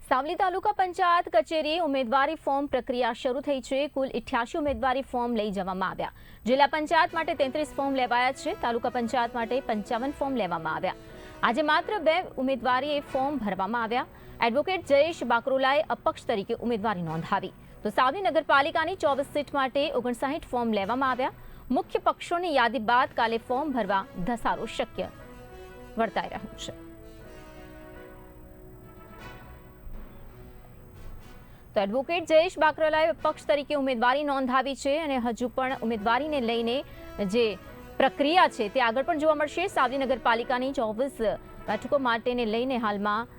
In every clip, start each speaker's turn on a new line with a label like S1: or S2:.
S1: સાવલી તાલુકા પંચાયત કચેરીએ ઉમેદવારી ફોર્મ પ્રક્રિયા શરૂ થઈ છે। કુલ 88 ઉમેદવારી ફોર્મ લઈ જવામાં આવ્યા। જિલ્લા પંચાયત માટે 33 ફોર્મ લેવાયા છે। તાલુકા પંચાયત માટે 55 ફોર્મ લેવામાં આવ્યા। આજે માત્ર 2 ઉમેદવારીએ ફોર્મ ભરવામાં આવ્યા। એડવોકેટ જયેશ બાકરોલાએ અપક્ષ તરીકે ઉમેદવારી નોંધાવી તો સાવલી નગરપાલિકાની 24 સીટ માટે 59 ફોર્મ લેવામાં આવ્યા। મુખ્ય પક્ષોની યાદી બાદ કાલે ફોર્મ ભરવા ધસારો શક્ય વર્તાઈ રહ્યો છે। તો એડવોકેટ જયેશ બાકરોલાએ પક્ષ તરીકે ઉમેદવારી નોંધાવી છે અને હજુ પણ ઉમેદવારીને લઈને જે પ્રક્રિયા છે તે આગળ પણ જોવા મળશે। સાવલી નગરપાલિકાની 24 બેઠકો માટેને લઈને હાલમાં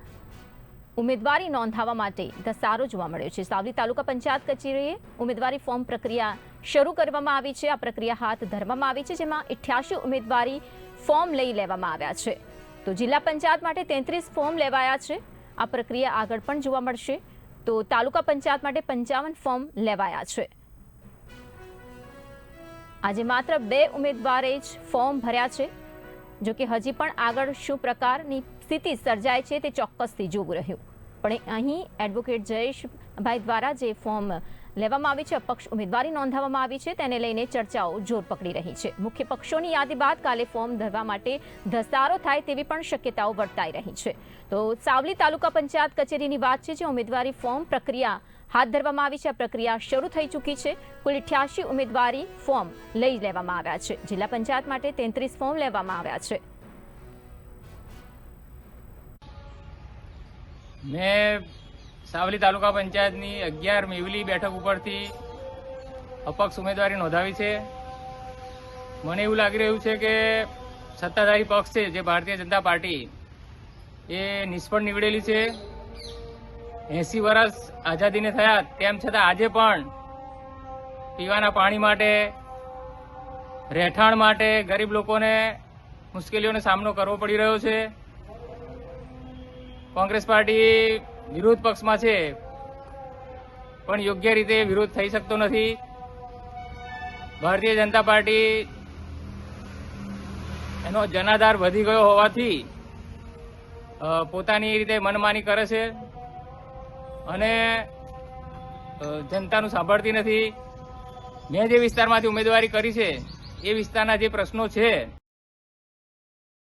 S1: ઉમેદવારી નોંધાવવા માટે ધસારો જોવા મળ્યો છે। સાવલી તાલુકા પંચાયત કચેરીએ ઉમેદવારી ફોર્મ પ્રક્રિયા શરૂ કરવામાં આવી છે। આ પ્રક્રિયા હાથ ધરવામાં આવી છે, જેમાં 88 ઉમેદવારી ફોર્મ લઈ લેવામાં આવ્યા છે। તો જિલ્લા પંચાયત માટે 33 ફોર્મ લેવાયા છે। આ પ્રક્રિયા આગળ પણ જોવા મળશે। તો તાલુકા પંચાયત માટે 55 ફોર્મ લેવાયા છે। આજે માત્ર 2 ઉમેદવારે જ ફોર્મ ભર્યા છે। જો કે હજી પણ આગળ શું પ્રકારની સ્થિતિ સર્જાય છે તે ચોક્કસથી જોવું રહ્યું। પણ અહીં એડવોકેટ જયેશભાઈ દ્વારા જે ફોર્મ લેવામાં આવી છે, અપક્ષ ઉમેદવારી નોંધાવવામાં આવી છે, તેને લઈને ચર્ચાઓ જોર પકડી રહી છે। મુખ્ય પક્ષોની યાદી બાદ કાલે ફોર્મ ભરવા માટે ધસારો થાય તેવી પણ શક્યતાઓ વર્તાઈ રહી છે। તો સાવલી તાલુકા પંચાયત કચેરીની વાત છે, જે ઉમેદવારી ફોર્મ પ્રક્રિયા હાથ ધરવામાં આવી છે। આ પ્રક્રિયા શરૂ થઈ ચૂકી છે। કુલ 88 ઉમેદવારી ફોર્મ લઈ લેવામાં આવ્યા છે। જિલ્લા પંચાયત માટે 33 ફોર્મ લેવામાં આવ્યા છે।
S2: મેં સાવલી તાલુકા પંચાયતની 11 મેવલી બેઠક ઉપરથી અપક્ષ ઉમેદવારી નોંધાવી છે। મને એવું લાગી રહ્યું છે કે સત્તાધારી પક્ષ છે, જે ભારતીય જનતા પાર્ટી, એ નિષ્ફળ નીવડેલી છે। 80 વર્ષ આઝાદીને થયા, તેમ છતાં આજે પણ પીવાના પાણી માટે, રહેઠાણ માટે ગરીબ લોકોને મુશ્કેલીઓનો સામનો કરવો પડી રહ્યો છે। કોંગ્રેસ પાર્ટી વિરોધ પક્ષમાં છે, પણ યોગ્ય રીતે વિરોધ થઈ શકતો નથી। ભારતીય જનતા પાર્ટી એનો જનાધાર વધી ગયો હોવાથી પોતાની રીતે મનમાની કરે છે અને જનતાનું સાંભળતી નથી। મેં જે વિસ્તારમાંથી ઉમેદવારી કરી છે, એ વિસ્તારના જે પ્રશ્નો છે